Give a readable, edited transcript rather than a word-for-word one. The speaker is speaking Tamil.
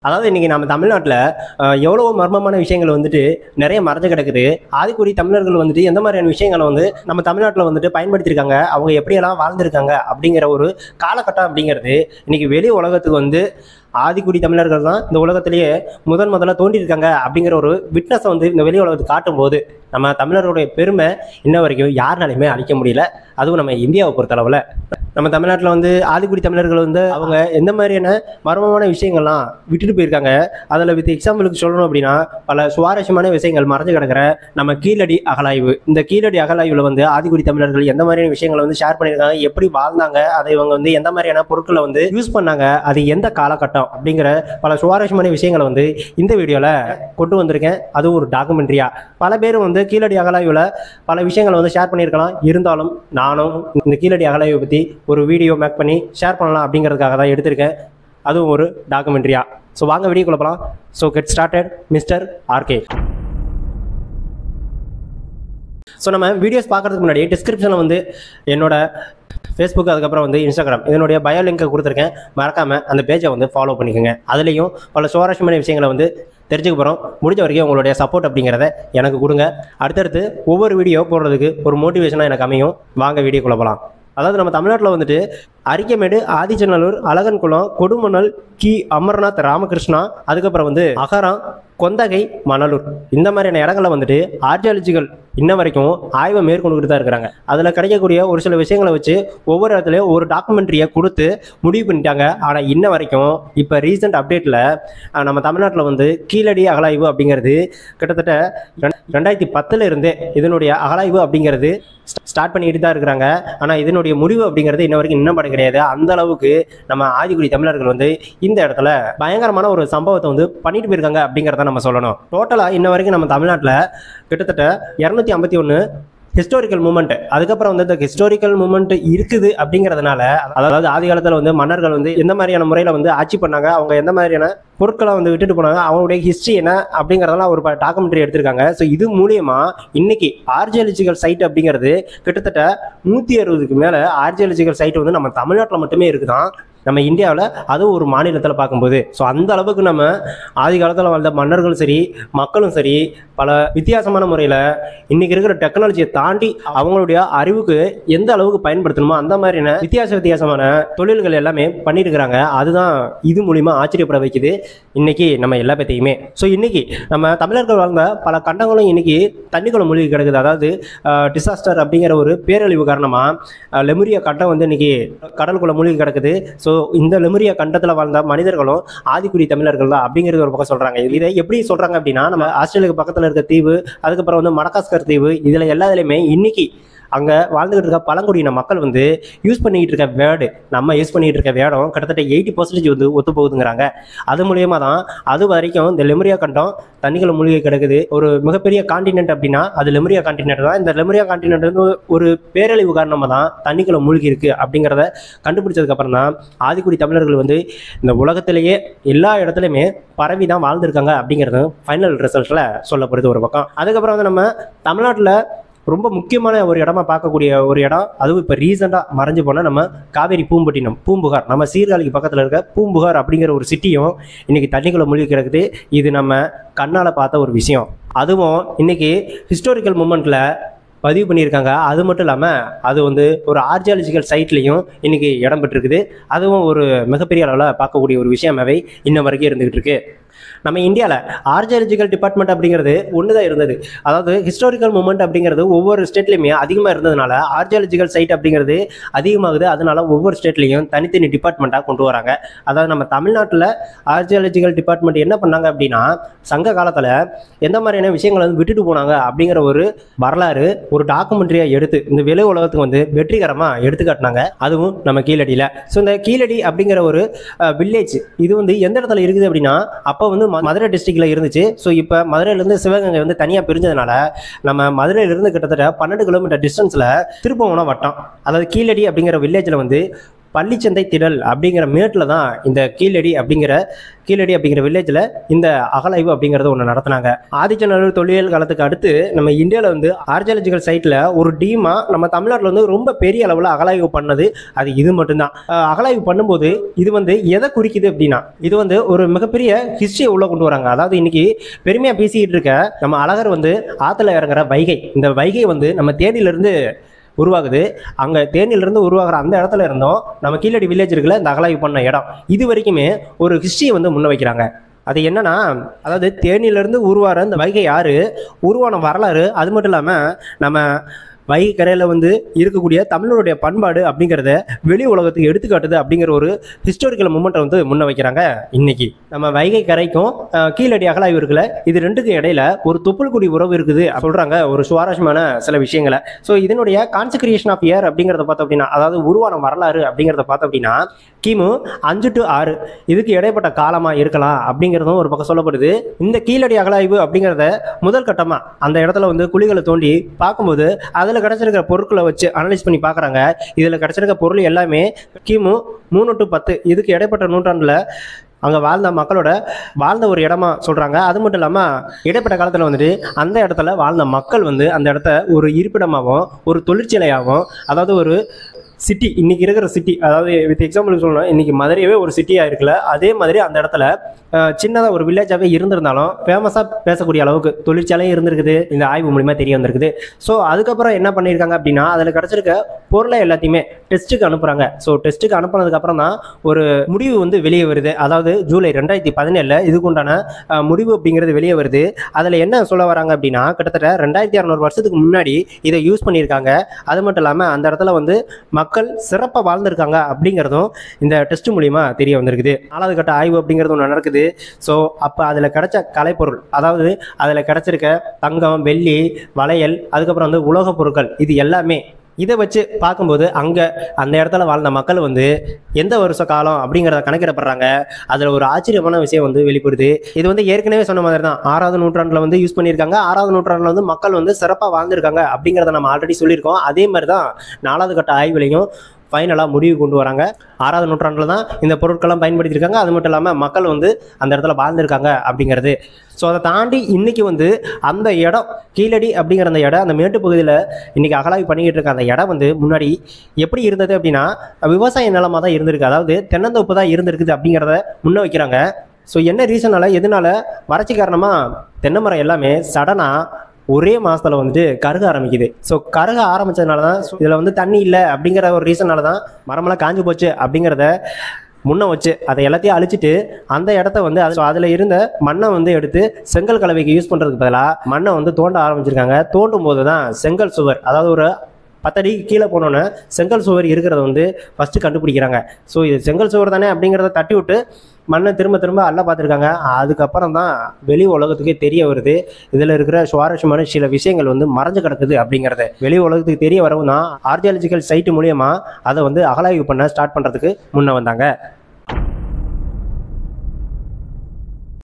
அதாவது இன்னைக்கு நம்ம தமிழ்நாட்டில் எவ்வளவோ மர்மமான விஷயங்கள் வந்துட்டு நிறைய மறைஞ்சு கிடக்குது. ஆதிக்குடி தமிழர்கள் வந்துட்டு எந்த மாதிரியான விஷயங்களை வந்து நம்ம தமிழ்நாட்டில் வந்துட்டு பயன்படுத்தியிருக்காங்க, அவங்க எப்படியெல்லாம் வாழ்ந்திருக்காங்க அப்படிங்கிற ஒரு காலகட்டம் அப்படிங்கிறது இன்னைக்கு வெளி உலகத்துக்கு வந்து ஆதிக்குடி தமிழர்கள் தான் இந்த உலகத்திலேயே முதல்ல தோன்றியிருக்காங்க அப்படிங்கிற ஒரு விட்னஸை வந்து இந்த வெளி உலகத்துக்கு காட்டும் போது நம்ம தமிழர்களுடைய பெருமை இன்ன வரைக்கும் யாருனாலையுமே அழிக்க முடியல. அதுவும் நம்ம இந்தியாவை பொறுத்தளவில் நம்ம தமிழ்நாட்டில் வந்து ஆதிக்குடி தமிழர்கள் வந்து அவங்க எந்த மாதிரியான மர்மமான விஷயங்கள்லாம் விட்டுட்டு போயிருக்காங்க. அதில் வித் எக்ஸாம்பிளுக்கு சொல்லணும் அப்படின்னா பல சுவாரஸ்யமான விஷயங்கள் மறைஞ்சு கிடக்கிற நம்ம கீழடி அகழாய்வு. இந்த கீழடி அகழாய்வில் வந்து ஆதிக்குடி தமிழர்கள் எந்த மாதிரியான விஷயங்களை வந்து ஷேர் பண்ணியிருக்காங்க, எப்படி வாழ்ந்தாங்க, அதை இவங்க வந்து எந்த மாதிரியான பொருட்களை வந்து யூஸ் பண்ணாங்க, அது எந்த காலகட்டம் அப்படிங்கிற பல சுவாரஸ்யமான விஷயங்களை வந்து இந்த வீடியோவில் கொண்டு வந்திருக்கேன். அதுவும் ஒரு டாக்குமெண்ட்ரியா. பல பேர் வந்து கீழடி அகழாய்வில் பல விஷயங்களை வந்து ஷேர் பண்ணியிருக்கலாம். இருந்தாலும் நானும் இந்த கீழடி அகழாய்வை பற்றி ஒரு வீடியோ மேக் பண்ணி ஷேர் பண்ணலாம் அப்படிங்கிறதுக்காக தான் எடுத்திருக்கேன். அதுவும் ஒரு டாக்குமெண்ட்ரியா. ஸோ வாங்க வீடியோக்குள்ள போகலாம். So get started mister RK. So நம்ம வீடியோஸ் பார்க்கறதுக்கு முன்னாடி டிஸ்கிரிப்ஷனில் வந்து என்னோட ஃபேஸ்புக் அதுக்கப்புறம் வந்து இன்ஸ்டாகிராம் இதனுடைய பயோ லிங்கை கொடுத்துருக்கேன். மறக்காமல் அந்த பேஜை வந்து ஃபாலோ பண்ணிக்கோங்க. அதுலேயும் பல சுவாரஸ்யமான விஷயங்களை வந்து தெரிஞ்சுக்க போகிறோம். முடிஞ்ச வரைக்கும் உங்களுடைய சப்போர்ட் அப்படிங்கிறத எனக்கு கொடுங்க. அடுத்தடுத்து ஒவ்வொரு வீடியோ போடுறதுக்கு ஒரு மோட்டிவேஷனாக எனக்கு அமையும். வாங்க வீடியோக்குள்ள போகலாம். அதாவது நம்ம தமிழ்நாட்டில் வந்துட்டு அரிக்கமேடு, ஆதிச்சநல்லூர், அழகன்குளம், கொடுமணல், கி அமர்நாத், ராமகிருஷ்ணா, அதுக்கப்புறம் வந்து அகரம், கொந்தகை, மணலூர் இந்த மாதிரியான இடங்களை வந்துட்டு ஆர்கியாலஜிகள் இன்ன வரைக்கும் ஆய்வை மேற்கொண்டுகிட்டு தான் இருக்கிறாங்க. அதில் கிடைக்கக்கூடிய ஒரு சில விஷயங்களை வச்சு ஒவ்வொரு இடத்துலையும் ஒரு டாக்குமெண்ட்ரியை கொடுத்து முடிவு பண்ணிட்டாங்க. ஆனால் இன்ன வரைக்கும் இப்போ ரீசெண்ட் அப்டேட்டில் நம்ம தமிழ்நாட்டில் வந்து கீழடி அகழாய்வு அப்படிங்கிறது கிட்டத்தட்ட 2010 இருந்தே இதனுடைய அகழாய்வு அப்படிங்கிறது ஸ்டார்ட் பண்ணிட்டு தான் இருக்கிறாங்க. ஆனால் இதனுடைய முடிவு அப்படிங்கிறது இன்ன வரைக்கும் இன்னும் படம் கிடையாது. அந்த அளவுக்கு நம்ம ஆதிக்குடி தமிழர்கள் வந்து இந்த இடத்துல பயங்கரமான ஒரு சம்பவத்தை வந்து பண்ணிட்டு போயிருக்காங்க அப்படிங்கிறத நம்ம சொல்லணும். டோட்டலாக இன்ன வரைக்கும் நம்ம தமிழ்நாட்டில் கிட்டத்தட்ட 251 ஹிஸ்டாரிக்கல் மூமெண்ட், அதுக்கப்புறம் வந்து இந்த ஹிஸ்டாரிக்கல் மூமெண்ட் இருக்குது அப்படிங்கிறதுனால, அதாவது ஆதி காலத்தில் வந்து மன்னர்கள் வந்து எந்த மாதிரியான முறையில் வந்து ஆட்சி பண்ணாங்க, அவங்க எந்த மாதிரியான பொருட்களை வந்து விட்டுட்டு போனாங்க, அவங்களுடைய ஹிஸ்ட்ரி என்ன அப்படிங்கிறதெல்லாம் ஒரு டாக்குமெண்ட்ரி எடுத்திருக்காங்க. ஸோ இது மூலியமா இன்னைக்கு ஆர்கியாலஜிக்கல் சைட் அப்படிங்கிறது கிட்டத்தட்ட 160க்கு மேலே ஆர்கியாலஜிக்கல் சைட் வந்து நம்ம தமிழ்நாட்டில் மட்டுமே இருக்குதான், நம்ம இந்தியாவில் அதுவும் ஒரு மாநிலத்தில் பார்க்கும்போது. ஸோ அந்த அளவுக்கு நம்ம ஆதி காலத்தில் வாழ்ந்த மன்னர்களும் சரி, மக்களும் சரி, பல வித்தியாசமான முறையில் இன்னைக்கு இருக்கிற டெக்னாலஜியை தாண்டி அவங்களுடைய அறிவுக்கு எந்த அளவுக்கு பயன்படுத்தணுமோ அந்த மாதிரியான வித்தியாசமான தொழில்கள் எல்லாமே பண்ணிட்டு இருக்கிறாங்க. அதுதான் இது மூலிமா ஆச்சரியப்பட வைக்குது இன்னைக்கு நம்ம எல்லா பற்றியுமே. ஸோ இன்னைக்கு நம்ம தமிழர்கள் வாழ்ந்த பல கண்டங்களும் இன்னைக்கு தண்ணிக்குள்ள மூழ்கி கிடக்குது. அதாவது டிசாஸ்டர் அப்படிங்கிற ஒரு பேரழிவு காரணமாக லெமுரியா கண்டம் வந்து இன்னைக்கு கடலுக்குள்ள மூழ்கி கிடக்குது. ஸோ இந்த லெமுரியா கண்டத்தில் வாழ்ந்த மனிதர்களும் ஆதிக்குடி தமிழர்கள் தான் அப்படிங்கிறது ஒரு பக்கம் சொல்கிறாங்க. இதை எப்படி சொல்கிறாங்க அப்படின்னா, நம்ம ஆஸ்திரேலியாவுக்கு பக்கத்தில் இருக்க தீவு, அதுக்கப்புறம் வந்து மடகாஸ்கர் தீவு, இதில் எல்லாத்துலேயுமே இன்னைக்கு அங்கே வாழ்ந்துகிட்டு இருக்க பழங்குடியின மக்கள் வந்து யூஸ் பண்ணிக்கிட்டு இருக்க வேர்டு, நம்ம யூஸ் பண்ணிக்கிட்டு இருக்க வேர்டும் கிட்டத்தட்ட 80% வந்து ஒத்து போகுதுங்கிறாங்க. அது மூலியமா தான் அது வரைக்கும் இந்த லெமுரியா கண்டம் தண்ணிகளை மூழ்கி கிடக்குது. ஒரு மிகப்பெரிய காண்டினென்ட் அப்படின்னா அது லெமுரியா காண்டினென்ட் தான். இந்த லெமுரியா காண்டினென்ட் வந்து ஒரு பேரழிவு காரணமாக தான் தண்ணிகளை மூழ்கி இருக்கு அப்படிங்கிறத கண்டுபிடிச்சதுக்கு அப்புறம் தான் ஆதிக்குடி தமிழர்கள் வந்து இந்த உலகத்திலேயே எல்லா இடத்துலையுமே பரவி தான் வாழ்ந்துருக்காங்க அப்படிங்கிறது ஃபைனல் ரிசல்ட்டில் சொல்லப்படுது ஒரு பக்கம். அதுக்கப்புறம் வந்து நம்ம தமிழ்நாட்டில் ரொம்ப முக்கியமான ஒரு இடமா பார்க்கக்கூடிய ஒரு இடம், அதுவும் இப்போ ரீசெண்டாக மறைஞ்சு போனால் நம்ம காவேரி பூம்பட்டினம், பூம்புகார், நம்ம சீர்காழிக்கு பக்கத்தில் இருக்க பூம்புகார் அப்படிங்கிற ஒரு சிட்டியும் இன்னைக்கு தண்ணிக்குள்ள மூழ்கி கிடக்குது. இது நம்ம கண்ணால் பார்த்த ஒரு விஷயம். அதுவும் இன்னைக்கு ஹிஸ்டாரிக்கல் மூமெண்ட்டில் பதிவு பண்ணியிருக்காங்க. அது மட்டும் இல்லாமல் அது வந்து ஒரு ஆர்கியாலஜிக்கல் சைட்லேயும் இன்னைக்கு இடம் பெற்றிருக்குது. அதுவும் ஒரு மிகப்பெரிய அளவில் பார்க்கக்கூடிய ஒரு விஷயமாகவே இன்ன வரைக்கும் இருந்துகிட்டு இருக்கு. நம்ம இந்தியாவில் ஆர்கியாலஜிக்கல் டிபார்ட்மெண்ட் அப்படிங்கிறது ஒன்று தான் இருந்தது. அதாவது ஹிஸ்டாரிக்கல் மூமெண்ட் அப்படிங்கிறது ஒவ்வொரு ஸ்டேட்லையுமே அதிகமாக இருந்ததுனால ஆர்கியாலஜிக்கல் சைட் அப்படிங்கிறது அதிகமாகுது. அதனால ஒவ்வொரு ஸ்டேட்லையும் தனித்தனி டிபார்ட்மெண்ட்டாக கொண்டு வராங்க. அதாவது நம்ம தமிழ்நாட்டில் ஆர்கியாலஜிக்கல் டிபார்ட்மெண்ட் என்ன பண்ணாங்க அப்படின்னா, சங்க காலத்தில் எந்த மாதிரியான விஷயங்களை வந்து விட்டுட்டு போனாங்க அப்படிங்கிற ஒரு வரலாறு ஒரு டாக்குமெண்ட்ரியாக எடுத்து இந்த வெளி உலகத்துக்கு வந்து வெற்றிகரமாக எடுத்துக்காட்டினாங்க. அதுவும் நம்ம கீழடியில். ஸோ இந்த கீழடி அப்படிங்கிற ஒரு வில்லேஜ் இது வந்து எந்த இடத்துல இருக்குது அப்படின்னா, அப்போ வந்து மதுரை டிஸ்ட்ரிக்ட்ல இருந்துச்சு. ஸோ இப்போ மதுரையிலேருந்து சிவகங்கை வந்து தனியாக பிரிஞ்சதுனால நம்ம மதுரையிலிருந்து கிட்டத்தட்ட 12 கிலோமீட்டர் டிஸ்டன்ஸில் திருப்புவனம் வட்டம், அதாவது கீழடி அப்படிங்கிற வில்லேஜில் வந்து பள்ளிச்சந்தை திடல் அப்படிங்கிற மேட்டில் தான் இந்த கீழடி அப்படிங்கிற வில்லேஜில் இந்த அகலாய்வு அப்படிங்கிறது ஒன்று நடத்தினாங்க. ஆதிச்சநல்லூர் தொல்லியல் காலத்துக்கு அடுத்து நம்ம இந்தியாவில் வந்து ஆர்கியாலஜிக்கல் சைட்டில் ஒரு டீமாக நம்ம தமிழ்நாட்டில் வந்து ரொம்ப பெரிய அளவில் அகலாய்வு பண்ணது அது இது மட்டும்தான். அகலாய்வு பண்ணும்போது இது வந்து எதை குறிக்குது அப்படின்னா, இது வந்து ஒரு மிகப்பெரிய ஹிஸ்டரியை உள்ள கொண்டு வராங்க. அதாவது இன்னைக்கு பெருமையாக பேசிக்கிட்டு இருக்க நம்ம அழகர் வந்து ஆற்றுல இறங்குற வைகை, இந்த வைகை வந்து நம்ம தேனியிலிருந்து உருவாகுது. அங்கே தேனியிலிருந்து உருவாகிற அந்த இடத்துல இருந்தோம் நம்ம கீழடி வில்லேஜ் இருக்குல்ல, இந்த அகலாய்வு பண்ண இடம், இது வரைக்குமே ஒரு ஹிஸ்டரியை வந்து முன்ன வைக்கிறாங்க. அது என்னன்னா, அதாவது தேனியிலிருந்து உருவாகிற இந்த வைகை ஆறு உருவான வரலாறு, அது மட்டும் இல்லாமல் நம்ம வைகை கரையில் வந்து இருக்கக்கூடிய தமிழருடைய பண்பாடு அப்படிங்கிறத வெளி உலகத்துக்கு எடுத்துக்காட்டுது அப்படிங்கிற ஒரு ஹிஸ்டாரிக்கல் மூமெண்ட்டை வந்து முன்ன வைக்கிறாங்க. இன்னைக்கு நம்ம வைகை கரைக்கும் கீழடி அகலாய்வு இருக்குல்ல, இது ரெண்டுக்கும் இடையில ஒரு தொப்புள்குடி உறவு இருக்குது சொல்றாங்க, ஒரு சுவாரஸ்யமான சில விஷயங்களை. ஸோ இதனுடைய கான்செக்ரேஷன் ஆஃப் இயர் அப்படிங்கிறத பார்த்தோம் அப்படின்னா, அதாவது உருவான வரலாறு அப்படிங்கிறத பார்த்தோம் அப்படின்னா கிமு 5 to 6 இதுக்கு இடைப்பட்ட காலமாக இருக்கலாம் அப்படிங்கிறதும் ஒரு பக்கம் சொல்லப்படுது. இந்த கீழடி அகலாய்வு அப்படிங்கிறத முதல் கட்டமாக அந்த இடத்துல வந்து குழிகளை தோண்டி பார்க்கும்போது அதில் கிடைச்சிருக்கிற பொருட்களை வச்சு அனலைஸ் பண்ணி பார்க்குறாங்க. இதில் கிடைச்சிருக்க பொருள் எல்லாமே கிமு 3 to 10 இதுக்கு இடைப்பட்ட நூற்றாண்டில் அங்கே வாழ்ந்த ஒரு இடமா சொல்கிறாங்க. அது மட்டும் இல்லாமல் இடைப்பட்ட காலத்தில் வந்துட்டு அந்த இடத்துல வாழ்ந்த மக்கள் வந்து அந்த இடத்த ஒரு இருப்பிடமாகவும் ஒரு தொழிற்சாலையாகவும், அதாவது ஒரு சிட்டி, இன்னைக்கு இருக்கிற சிட்டி, அதாவது வித் எக்ஸாம்பிளுக்கு சொல்லணும், இன்னைக்கு மதுரையவே ஒரு சிட்டியாக இருக்குல்ல, அதே மாதிரி அந்த இடத்துல சின்னதாக ஒரு வில்லேஜாகவே இருந்திருந்தாலும் ஃபேமஸாக பேசக்கூடிய அளவுக்கு தொழிற்சாலையும் இருந்திருக்குது. இந்த ஆய்வு மூலிமா தெரிய வந்திருக்குது. ஸோ அதுக்கப்புறம் என்ன பண்ணியிருக்காங்க அப்படின்னா, அதில் கிடச்சிருக்க பொருளை எல்லாத்தையுமே டெஸ்ட்டுக்கு அனுப்புகிறாங்க. ஸோ டெஸ்ட்டுக்கு அனுப்புனதுக்கப்புறம் தான் ஒரு முடிவு வந்து வெளியே வருது. அதாவது ஜூலை 2017 இதுக்கு உண்டான முடிவு அப்படிங்கிறது வெளியே வருது. அதில் என்ன சொல்ல வராங்க அப்படின்னா, கிட்டத்தட்ட 2600 வருஷத்துக்கு முன்னாடி இதை யூஸ் பண்ணியிருக்காங்க. அது மட்டும் இல்லாமல் அந்த இடத்துல வந்து மக்கள் சிறப்பாக வாழ்ந்திருக்காங்க அப்படிங்கிறதும் இந்த டெஸ்ட் மூலிமா தெரிய வந்திருக்குது. 4வது கட்ட ஆய்வு அப்படிங்கிறது ஒன்று நடக்குது. ஸோ அப்போ அதில் கிடைச்ச கலைப்பொருள், அதாவது அதில் கிடைச்சிருக்க தங்கம், வெள்ளி, வளையல், அதுக்கப்புறம் வந்து உலோகப் பொருட்கள், இது எல்லாமே இதை வச்சு பார்க்கும்போது அங்கே அந்த இடத்துல வாழ்ந்த மக்கள் வந்து எந்த வருஷ காலம் அப்படிங்கிறத கணக்கிடப்படுறாங்க. அதில் ஒரு ஆச்சரியமான விஷயம் வந்து வெளிப்படுது. இது வந்து ஏற்கனவே சொன்ன மாதிரி தான் 6வது நூற்றாண்டில் வந்து யூஸ் பண்ணியிருக்காங்க. 6வது நூற்றாண்டில் வந்து மக்கள் வந்து சிறப்பாக வாழ்ந்திருக்காங்க அப்படிங்கிறத நம்ம ஆல்ரெடி சொல்லியிருக்கோம். அதே மாதிரி தான் 4வது கட்ட ஆய்வுலையும் ஃபைனலாக முடிவு கொண்டு வராங்க. 6வது நூற்றாண்டில் தான் இந்த பொருட்கள்லாம் பயன்படுத்தியிருக்காங்க. அது மட்டும் இல்லாமல் மக்கள் வந்து அந்த இடத்துல வாழ்ந்திருக்காங்க அப்படிங்கிறது. ஸோ அதை தாண்டி இன்றைக்கி வந்து அந்த இடம் கீழடி அப்படிங்கிற அந்த இடம், அந்த மேட்டுப்பகுதியில் இன்றைக்கி அகலாய்வு பண்ணிக்கிட்டு இருக்க அந்த இடம் வந்து முன்னாடி எப்படி இருந்தது அப்படின்னா விவசாய நிலமாக தான் இருந்திருக்கு. அதாவது தென்னந்தோப்பு தான் இருந்திருக்குது அப்படிங்கிறத முன்ன வைக்கிறாங்க. ஸோ என்ன ரீசனால், எதனால வறட்சி காரணமாக தென்னை மரம் எல்லாமே சடனாக ஒரே மாதத்தில் வந்துட்டு கருக ஆரம்பிக்குது. ஸோ கருக ஆரம்பித்ததுனால தான் இதில் வந்து தண்ணி இல்லை அப்படிங்கிற ஒரு ரீசனால தான் மரமெல்லாம் காஞ்சு போச்சு அப்படிங்கிறத முன்ன வச்சு அதை எல்லாத்தையும் அழிச்சிட்டு அந்த இடத்த வந்து அதில் இருந்த மண்ணை வந்து எடுத்து செங்கல் கலவைக்கு யூஸ் பண்ணுறதுக்கு பதிலாக மண்ணை வந்து தோண்ட ஆரம்பிச்சிருக்காங்க. தோண்டும் போது தான் செங்கல் சுவர், அதாவது ஒரு 10 அடிக்கு கீழே போனோன்னே செங்கல் சுவர் இருக்கிறத வந்து ஃபஸ்ட்டு கண்டுபிடிக்கிறாங்க. ஸோ இது செங்கல் சுவர் தானே அப்படிங்கிறத தட்டி விட்டு மண்ணை திரும்ப அல்ல பார்த்துருக்காங்க. அதுக்கப்புறம் தான் வெளி உலகத்துக்கே தெரிய வருது இதில் இருக்கிற சுவாரஸ்யமான சில விஷயங்கள் வந்து மறைஞ்சு கிடக்குது அப்படிங்கிறது. வெளி உலகத்துக்கு தெரிய வரவும் தான் ஆர்கியாலஜிக்கல் சைட்டு மூலியமாக அதை வந்து அகலாய்வு பண்ண ஸ்டார்ட் பண்ணுறதுக்கு முன்னே வந்தாங்க.